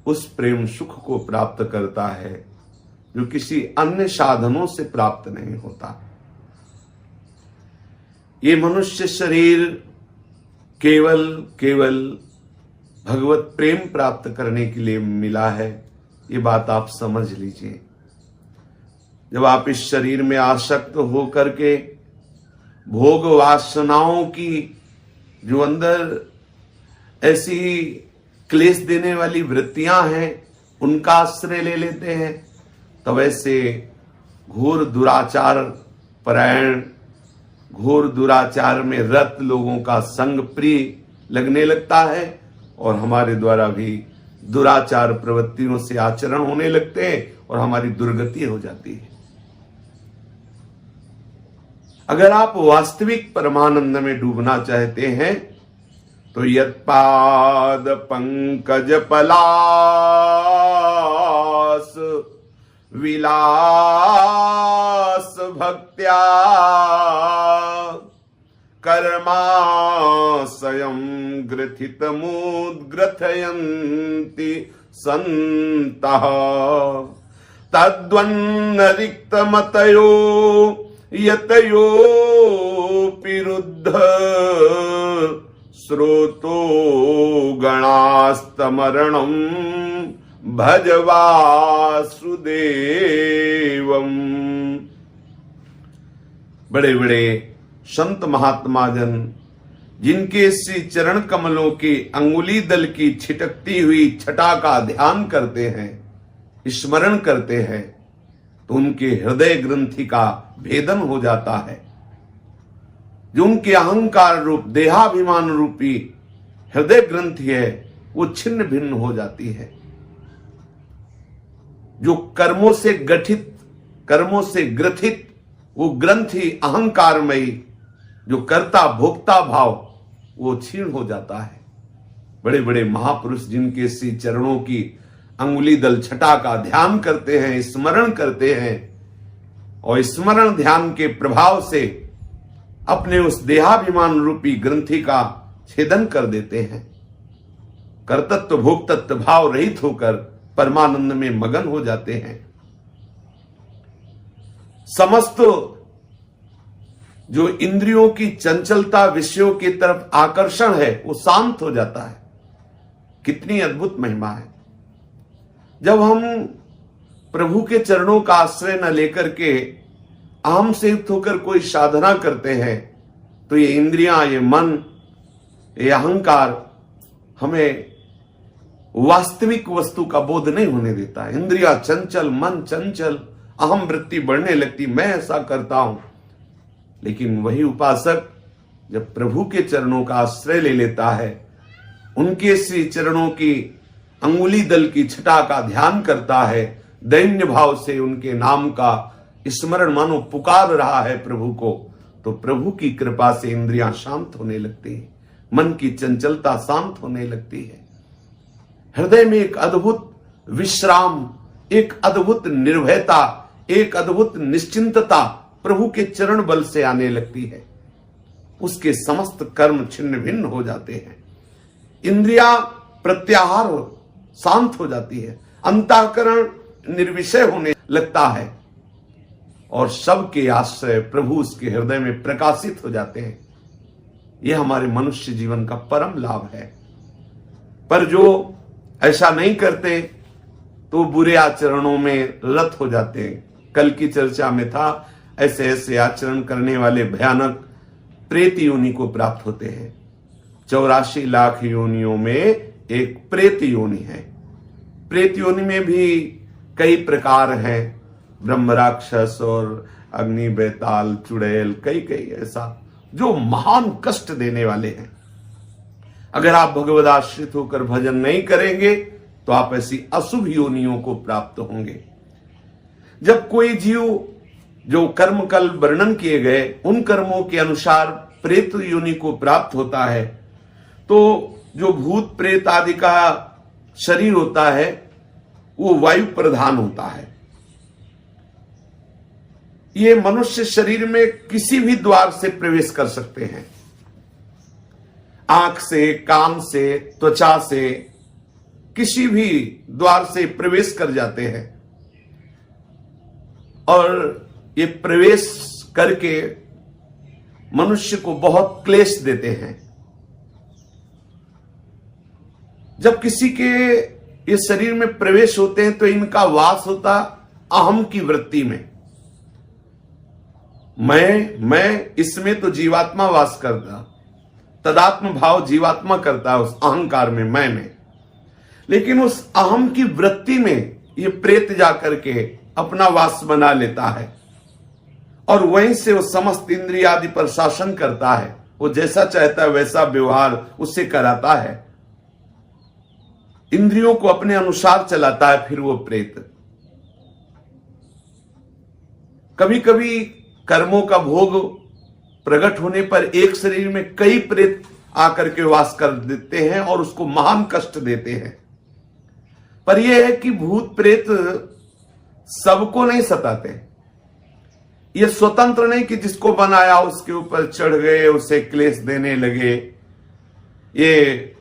उस प्रेम सुख को प्राप्त करता है जो किसी अन्य साधनों से प्राप्त नहीं होता। ये मनुष्य शरीर केवल भगवत प्रेम प्राप्त करने के लिए मिला है, ये बात आप समझ लीजिए। जब आप इस शरीर में आसक्त होकर के भोग वासनाओं की जो अंदर ऐसी क्लेश देने वाली वृत्तियां हैं उनका आश्रय ले लेते हैं, तब ऐसे घोर दुराचार परायण, घोर दुराचार में रत लोगों का संग प्रिय लगने लगता है और हमारे द्वारा भी दुराचार प्रवृत्तियों से आचरण होने लगते हैं और हमारी दुर्गति हो जाती है। अगर आप वास्तविक परमानंद में डूबना चाहते हैं तो यत्पाद पंकज पलास विलास भक्त्या कर्माशयं ग्रथितमुद्ग्रथयन्ति सन्तः तद्वन्न रिक्तमतयो यतयोऽपि रुद्ध श्रोतो गणास्तमरणं भज वासुदेवम्। बड़े बड़े संत महात्मा जन जिनके श्री चरण कमलों की अंगुली दल की छिटकती हुई छटा का ध्यान करते हैं, स्मरण करते हैं, तो उनके हृदय ग्रंथि का भेदन हो जाता है। जो उनके अहंकार रूप देहाभिमान रूपी हृदय ग्रंथि है वो छिन्न भिन्न हो जाती है। जो कर्मों से गठित, कर्मों से ग्रथित वो ग्रंथि अहंकारमयी, जो कर्ता भोक्ता भाव, वो क्षीण हो जाता है। बड़े बड़े महापुरुष जिनके श्री चरणों की अंगुली दल छटा का ध्यान करते हैं, स्मरण करते हैं और स्मरण ध्यान के प्रभाव से अपने उस देहाभिमान रूपी ग्रंथि का छेदन कर देते हैं, कर्तृत्व भोक्तत्व भाव रहित होकर परमानंद में मगन हो जाते हैं। समस्त जो इंद्रियों की चंचलता, विषयों की तरफ आकर्षण है, वो शांत हो जाता है। कितनी अद्भुत महिमा है। जब हम प्रभु के चरणों का आश्रय न लेकर के अहम से युक्त होकर कोई साधना करते हैं तो ये इंद्रियां, ये मन, ये अहंकार हमें वास्तविक वस्तु का बोध नहीं होने देता। इंद्रियां चंचल, मन चंचल, अहम वृत्ति बढ़ने लगती, मैं ऐसा करता हूं। लेकिन वही उपासक जब प्रभु के चरणों का आश्रय ले लेता है, उनके श्री चरणों की अंगुली दल की छटा का ध्यान करता है, दैन्य भाव से उनके नाम का स्मरण मानो पुकार रहा है प्रभु को, तो प्रभु की कृपा से इंद्रियां शांत होने लगती हैं, मन की चंचलता शांत होने लगती है। हृदय में एक अद्भुत विश्राम, एक अद्भुत निर्भयता, एक अद्भुत निश्चिंतता प्रभु के चरण बल से आने लगती है। उसके समस्त कर्म छिन्न भिन्न हो जाते हैं, इंद्रियां प्रत्याहार शांत हो जाती है, अंतःकरण निर्विषय होने लगता है और सबके आश्रय प्रभु उसके हृदय में प्रकाशित हो जाते हैं। यह हमारे मनुष्य जीवन का परम लाभ है। पर जो ऐसा नहीं करते तो बुरे आचरणों में रत हो जाते हैं। कल की चर्चा में था, ऐसे ऐसे आचरण करने वाले भयानक प्रेत योनि को प्राप्त होते हैं। 84 लाख योनियों में एक प्रेत योनि है। प्रेत योनि में भी कई प्रकार हैं, ब्रह्म राक्षस और अग्नि बेताल चुड़ैल, कई ऐसा जो महान कष्ट देने वाले हैं। अगर आप भगवद आश्रित होकर भजन नहीं करेंगे तो आप ऐसी अशुभ योनियों को प्राप्त होंगे। जब कोई जीव जो कर्म कल वर्णन किए गए उन कर्मों के अनुसार प्रेत योनि को प्राप्त होता है, तो जो भूत प्रेत आदि का शरीर होता है वो वायु प्रधान होता है। ये मनुष्य शरीर में किसी भी द्वार से प्रवेश कर सकते हैं, आंख से, कान से, त्वचा से, किसी भी द्वार से प्रवेश कर जाते हैं और ये प्रवेश करके मनुष्य को बहुत क्लेश देते हैं। जब किसी के ये शरीर में प्रवेश होते हैं तो इनका वास होता अहम की वृत्ति में। मैं इसमें तो जीवात्मा वास करता, तदात्म भाव जीवात्मा करता है उस अहंकार में, मैं में। लेकिन उस अहम की वृत्ति में ये प्रेत जाकर के अपना वास बना लेता है और वहीं से वो समस्त इंद्रिय आदि पर शासन करता है। वो जैसा चाहता है वैसा व्यवहार उससे कराता है, इंद्रियों को अपने अनुसार चलाता है। फिर वो प्रेत कभी कभी कर्मों का भोग प्रकट होने पर एक शरीर में कई प्रेत आकर के वास कर देते हैं और उसको महान कष्ट देते हैं। पर यह है कि भूत प्रेत सबको नहीं सताते। ये स्वतंत्र नहीं कि जिसको बनाया उसके ऊपर चढ़ गए, उसे क्लेश देने लगे। ये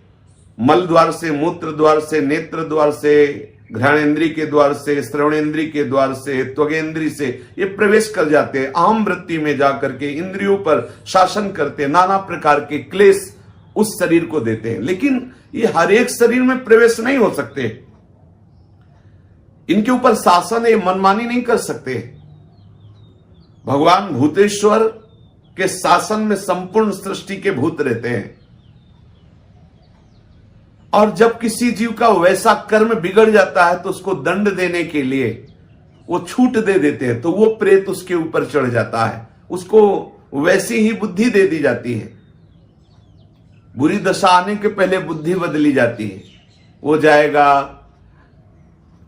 मल द्वार से, मूत्र द्वार से, नेत्र द्वार से, घ्राणेन्द्रिय के द्वार से, श्रवणेन्द्रिय के द्वार से, त्वगेन्द्रिय से ये प्रवेश कर जाते हैं। अहम वृत्ति में जाकर के इंद्रियों पर शासन करते, नाना प्रकार के क्लेश उस शरीर को देते हैं। लेकिन ये हर एक शरीर में प्रवेश नहीं हो सकते, इनके ऊपर शासन ये मनमानी नहीं कर सकते। भगवान भूतेश्वर के शासन में संपूर्ण सृष्टि के भूत रहते हैं और जब किसी जीव का वैसा कर्म बिगड़ जाता है तो उसको दंड देने के लिए वो छूट दे देते हैं, तो वो प्रेत उसके ऊपर चढ़ जाता है, उसको वैसी ही बुद्धि दे दी जाती है। बुरी दशा आने के पहले बुद्धि बदली जाती है। वो जाएगा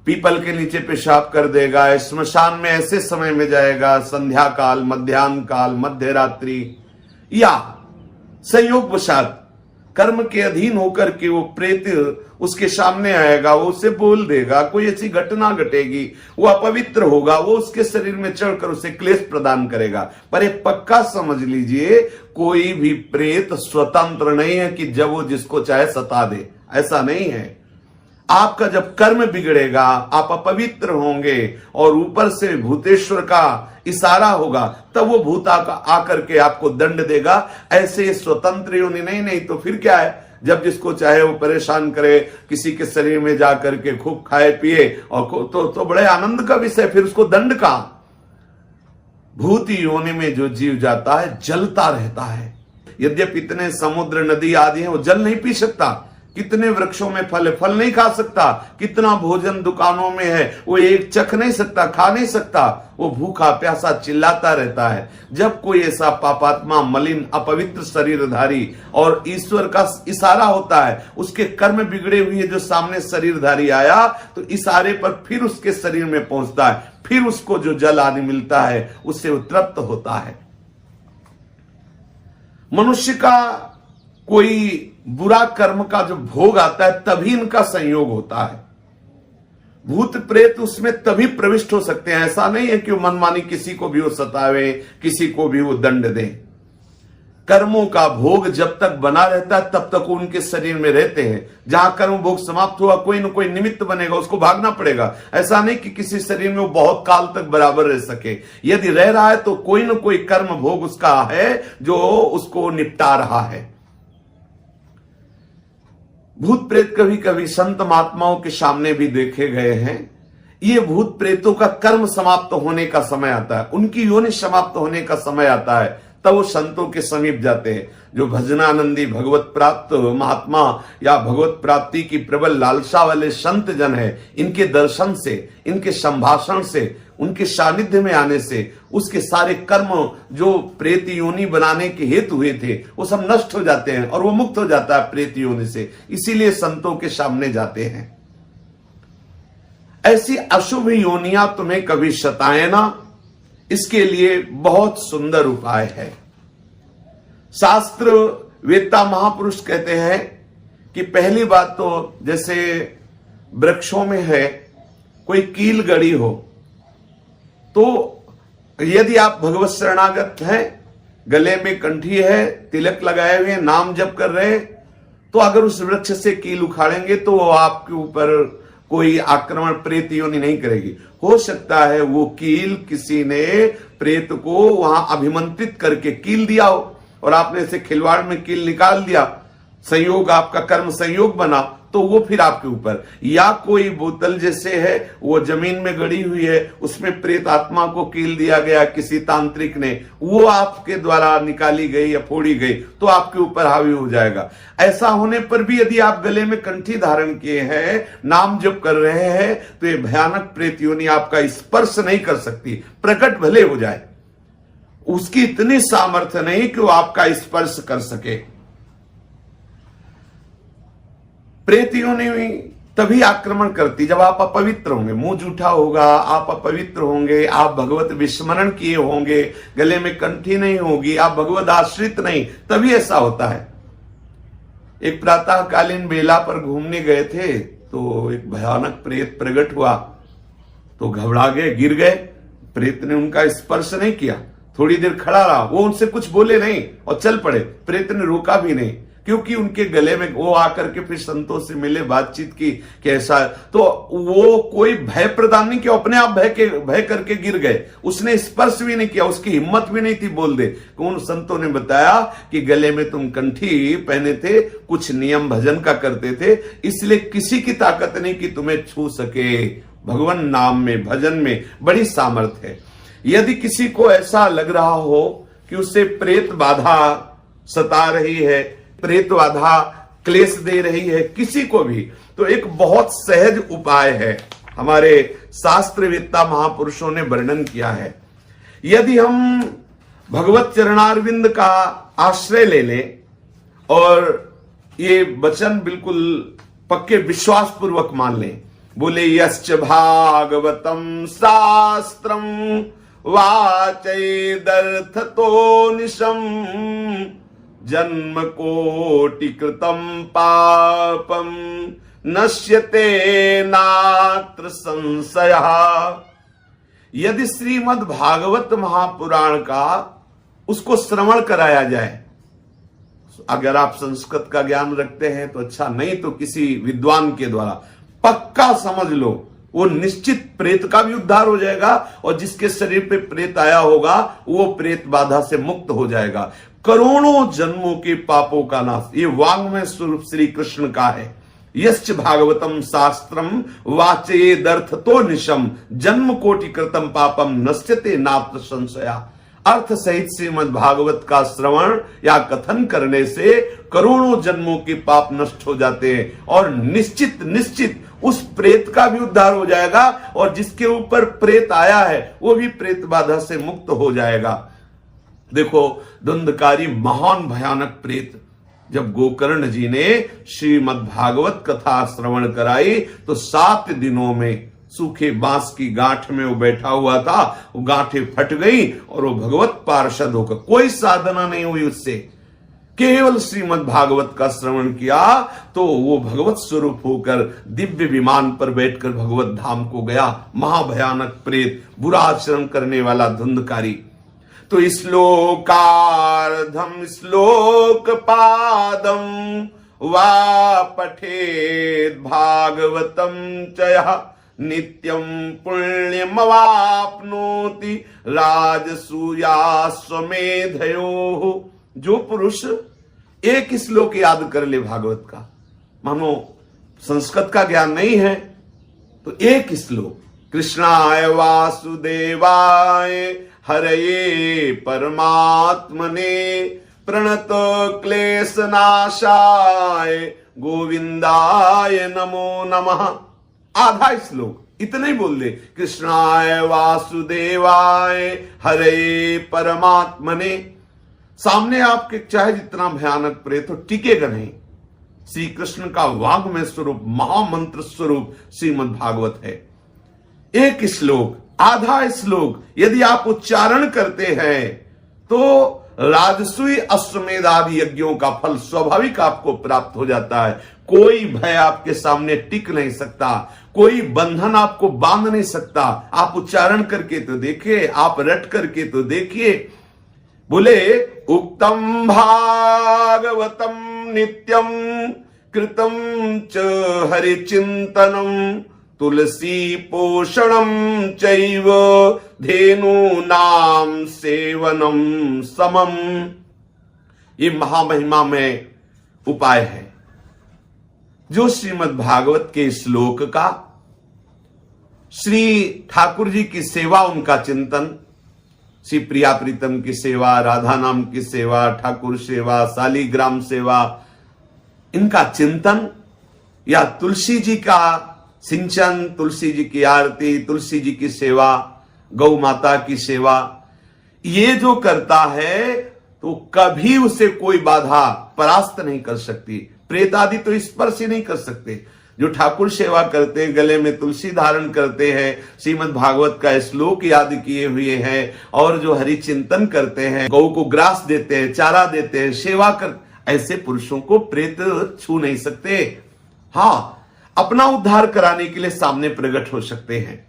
पीपल के नीचे पेशाब कर देगा, श्मशान में ऐसे समय में जाएगा, संध्या काल, मध्याह्न काल, मध्य रात्रि, या संयोग वशात कर्म के अधीन होकर के वो प्रेत उसके सामने आएगा, वो उसे बोल देगा, कोई ऐसी घटना घटेगी, वो अपवित्र होगा, वो उसके शरीर में चढ़कर उसे क्लेश प्रदान करेगा। पर एक पक्का समझ लीजिए, कोई भी प्रेत स्वतंत्र नहीं है कि जब वो जिसको चाहे सता दे, ऐसा नहीं है। आपका जब कर्म बिगड़ेगा, आप अपवित्र होंगे और ऊपर से भूतेश्वर का इशारा होगा, तब वो भूत आकर के आपको दंड देगा। ऐसे स्वतंत्र योनि नहीं तो फिर क्या है, जब जिसको चाहे वो परेशान करे, किसी के शरीर में जाकर के खूब खाए पिए और तो बड़े आनंद का विषय, फिर उसको दंड का। भूत योनि में जो जीव जाता है जलता रहता है। यद्यपि इतने समुद्र नदी आदि हैं, वो जल नहीं पी सकता, कितने वृक्षों में फल है, फल नहीं खा सकता, कितना भोजन दुकानों में है, वो एक चख नहीं सकता, खा नहीं सकता, वो भूखा प्यासा चिल्लाता रहता है। जब कोई ऐसा पापात्मा, मलिन, अपवित्र शरीरधारी और ईश्वर का इशारा होता है, उसके कर्म बिगड़े हुए जो सामने शरीरधारी आया, तो इशारे पर फिर उसके शरीर में पहुंचता है, फिर उसको जो जल आदि मिलता है उससे वो तृप्त होता है। मनुष्य का कोई बुरा कर्म का जो भोग आता है तभी इनका संयोग होता है। भूत प्रेत उसमें तभी प्रविष्ट हो सकते हैं। ऐसा नहीं है कि वो मनमानी किसी को भी वो सतावे, किसी को भी वो दंड दे। कर्मों का भोग जब तक बना रहता है तब तक उनके शरीर में रहते हैं। जहां कर्म भोग समाप्त हुआ, कोई न कोई निमित्त बनेगा, उसको भागना पड़ेगा। ऐसा नहीं कि किसी शरीर में वो बहुत काल तक बराबर रह सके। यदि रह रहा है तो कोई न कोई कर्म भोग उसका है जो उसको निपटा रहा है। भूत प्रेत कभी कभी संत महात्माओं के सामने भी देखे गए हैं। ये भूत प्रेतों का कर्म समाप्त होने का समय आता है, उनकी योनि समाप्त होने का समय आता है, तब वो संतों के समीप जाते हैं। जो भजनानंदी, भगवत प्राप्त महात्मा या भगवत प्राप्ति की प्रबल लालसा वाले संत जन है, इनके दर्शन से, इनके संभाषण से, उनके सानिध्य में आने से उसके सारे कर्म जो प्रेत योनि बनाने के हेतु हुए थे वो सब नष्ट हो जाते हैं और वो मुक्त हो जाता है प्रेत योनि से। इसीलिए संतों के सामने जाते हैं। ऐसी अशुभ योनियां तुम्हें कभी सताए ना, इसके लिए बहुत सुंदर उपाय है। शास्त्र वेत्ता महापुरुष कहते हैं कि पहली बात तो जैसे वृक्षों में है कोई कील गड़ी हो, तो यदि आप भगवत शरणागत हैं, गले में कंठी है, तिलक लगाए हुए, नाम जप कर रहे, तो अगर उस वृक्ष से कील उखाड़ेंगे तो वो आपके ऊपर कोई आक्रमण प्रेत योनि नहीं करेगी। हो सकता है वो कील किसी ने प्रेत को वहां अभिमंत्रित करके कील दिया हो और आपने इसे खिलवाड़ में कील निकाल दिया, संयोग आपका कर्म संयोग बना, तो वो फिर आपके ऊपर। या कोई बोतल जैसे है वो जमीन में गड़ी हुई है, उसमें प्रेत आत्मा को कील दिया गया किसी तांत्रिक ने, वो आपके द्वारा निकाली गई या फोड़ी गई तो आपके ऊपर हावी हो जाएगा। ऐसा होने पर भी यदि आप गले में कंठी धारण किए हैं, नाम जप कर रहे हैं, तो ये भयानक प्रेत योनि आपका स्पर्श नहीं कर सकती, प्रकट भले हो जाए, उसकी इतनी सामर्थ्य नहीं कि वो आपका स्पर्श कर सके। प्रेत योनि तभी आक्रमण करती जब आप अपवित्र होंगे, मुंह जूठा होगा, आप अपवित्र होंगे, आप भगवत विस्मरण किए होंगे, गले में कंठी नहीं होगी, आप भगवत आश्रित नहीं, तभी ऐसा होता है। एक प्रातःकालीन बेला पर घूमने गए थे तो एक भयानक प्रेत प्रकट हुआ, तो घबरा गए, गिर गए। प्रेत ने उनका स्पर्श नहीं किया, थोड़ी देर खड़ा रहा, वो उनसे कुछ बोले नहीं और चल पड़े। प्रेत ने रोका भी नहीं, क्योंकि उनके गले में वो आकर के फिर संतों से मिले, बातचीत की कैसा, तो वो कोई भय प्रदान नहीं किया, अपने आप भय करके गिर गए, उसने स्पर्श भी नहीं किया, उसकी हिम्मत भी नहीं थी बोल दे। उन संतों ने बताया कि गले में तुम कंठी पहने थे, कुछ नियम भजन का करते थे, इसलिए किसी की ताकत नहीं कि तुम्हें छू सके। भगवान नाम में, भजन में बड़ी सामर्थ्य है। यदि किसी को ऐसा लग रहा हो कि उसे प्रेत बाधा सता रही है, प्रेत बाधा क्लेश दे रही है किसी को भी, तो एक बहुत सहज उपाय है, हमारे शास्त्रवेत्ता महापुरुषों ने वर्णन किया है। यदि हम भगवत चरणारविंद का आश्रय ले लें और ये वचन बिल्कुल पक्के विश्वास पूर्वक मान लें, बोले यश्च भागवतम शास्त्रम वाचैदर्थतो निशम जन्म कोटि कृतम पापम नश्यते नात्र संशयः। यदि श्रीमद् भागवत महापुराण का उसको श्रवण कराया जाए, अगर आप संस्कृत का ज्ञान रखते हैं तो अच्छा, नहीं तो किसी विद्वान के द्वारा पक्का समझ लो, वो निश्चित प्रेत का भी उद्धार हो जाएगा और जिसके शरीर पे प्रेत आया होगा वो प्रेत बाधा से मुक्त हो जाएगा। करोड़ों जन्मों के पापों का नाश, ये वांग्मय स्वरूप श्री कृष्ण का है। यश्च भागवतम शास्त्रम वाचेदर्थतो निशम जन्म कोटि कृतम पापम नश्यते नात्र संशया। अर्थ सहित श्रीमद् भागवत का श्रवण या कथन करने से करोड़ों जन्मों के पाप नष्ट हो जाते हैं और निश्चित निश्चित उस प्रेत का भी उद्धार हो जाएगा और जिसके ऊपर प्रेत आया है वो भी प्रेत बाधा से मुक्त हो जाएगा। देखो, धुंधकारी महान भयानक प्रेत, जब गोकर्ण जी ने श्रीमद् भागवत कथा श्रवण कराई तो 7 दिनों में सूखे बांस की गांठ में वो बैठा हुआ था, वो गांठें फट गई और वो भगवत पार्षद होकर, कोई साधना नहीं हुई उससे, केवल श्रीमद् भागवत का श्रवण किया तो वो भगवत स्वरूप होकर दिव्य विमान पर बैठकर भगवत धाम को गया। महाभयानक प्रेत, बुरा आचरण करने वाला धुंधकारी। तो श्लोकार्धम श्लोक पादम वा पठेद भागवतम चयः नित्यम पुण्यमवाप्नोति राजसूयाश्वमेधयोः। जो पुरुष एक श्लोक याद कर ले भागवत का, मानो संस्कृत का ज्ञान नहीं है, तो एक श्लोक, कृष्णाय वासुदेवाय हरये परमात्मने प्रणत क्लेशनाशाय गोविंदाय नमो नमः, आधा श्लोक इतना ही बोल दे, कृष्णाय वासुदेवाय हरये परमात्मने। सामने आपके चाहे जितना भयानक प्रेत हो टिकेगा नहीं। श्री कृष्ण का वाग्मय स्वरूप, महामंत्र स्वरूप श्रीमद् भागवत है। एक श्लोक, आधा श्लोक यदि आप उच्चारण करते हैं तो राजसूय अश्वमेध आदि यज्ञों का फल स्वाभाविक आपको प्राप्त हो जाता है। कोई भय आपके सामने टिक नहीं सकता, कोई बंधन आपको बांध नहीं सकता। आप उच्चारण करके तो देखिए, आप रट करके तो देखिए। बोले उक्तम भागवतम नित्यम कृतं च हरिचिंतनम तुलसी पोषणम चैव धेनूनां सेवनम समम। ये महामहिमा में उपाय है जो श्रीमद् भागवत के श्लोक का, श्री ठाकुर जी की सेवा, उनका चिंतन, श्री प्रिया प्रीतम की सेवा, राधा नाम की सेवा, ठाकुर सेवा, शालीग्राम सेवा, इनका चिंतन, या तुलसी जी का सिंचन, तुलसी जी की आरती, तुलसी जी की सेवा, गौ माता की सेवा, ये जो करता है तो कभी उसे कोई बाधा परास्त नहीं कर सकती। प्रेत आदि तो स्पर्श ही नहीं कर सकते। जो ठाकुर सेवा करते हैं, गले में तुलसी धारण करते हैं, श्रीमद् भागवत का श्लोक याद किए हुए हैं, और जो हरि चिंतन करते हैं, गौ को ग्रास देते हैं, चारा देते हैं, सेवा कर, ऐसे पुरुषों को प्रेत छू नहीं सकते। हाँ, अपना उद्धार कराने के लिए सामने प्रकट हो सकते हैं।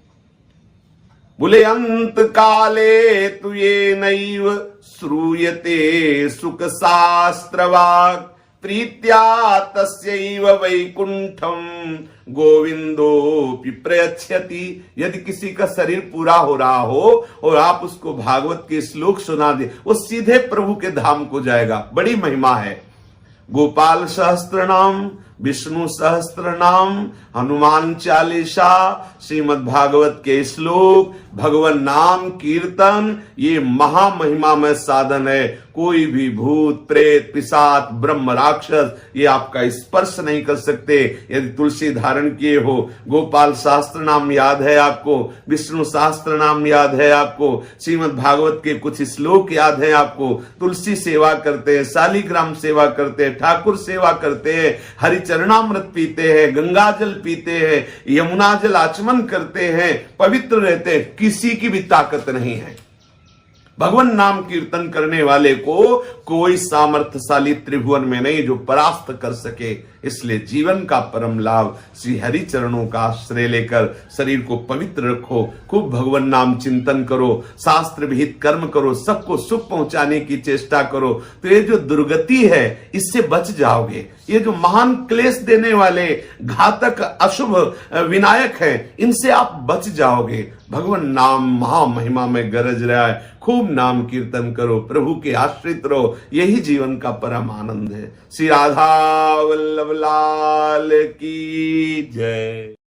बोले अंत काले तु ये नैव श्रूयते सुख शास्त्रवाक् प्रीत्या तस्यैव वैकुंठम गोविंदोपि प्रयच्छति। यदि किसी का शरीर पूरा हो रहा हो और आप उसको भागवत के श्लोक सुना दे, वो सीधे प्रभु के धाम को जाएगा। बड़ी महिमा है। गोपाल सहस्त्र नाम, विष्णु सहस्त्र नाम, हनुमान चालीसा, श्रीमद् भागवत के श्लोक, भगवान नाम कीर्तन, ये महामहिमा में साधन है। कोई भी भूत प्रेत पिशाच ब्रह्म राक्षस ये आपका स्पर्श नहीं कर सकते यदि तुलसी धारण किए हो। गोपाल शास्त्र नाम याद है आपको, विष्णु शास्त्र नाम याद है आपको, श्रीमद् भागवत के कुछ श्लोक याद है आपको, तुलसी सेवा करते हैं, शालीग्राम सेवा करते हैं, ठाकुर सेवा करते हैं, हरिचरणामृत पीते हैं, गंगा जल पीते हैं, यमुना जल आचमन करते हैं, पवित्र रहते हैं, किसी की भी ताकत नहीं है। भगवान नाम कीर्तन करने वाले को कोई सामर्थ्यशाली त्रिभुवन में नहीं जो परास्त कर सके। इसलिए जीवन का परम लाभ श्री हरि चरणों का आश्रय लेकर शरीर को पवित्र रखो, खूब भगवान नाम चिंतन करो, शास्त्र विहित कर्म करो, सबको सुख पहुंचाने की चेष्टा करो, तो ये जो दुर्गति है इससे बच जाओगे। ये जो महान क्लेश देने वाले घातक अशुभ विनायक हैं, इनसे आप बच जाओगे। भगवान नाम महामहिमा में गरज रहा है, खूब नाम कीर्तन करो, प्रभु के आश्रित रहो, यही जीवन का परम आनंद है। श्री राधा वल्लभ लाल की जय।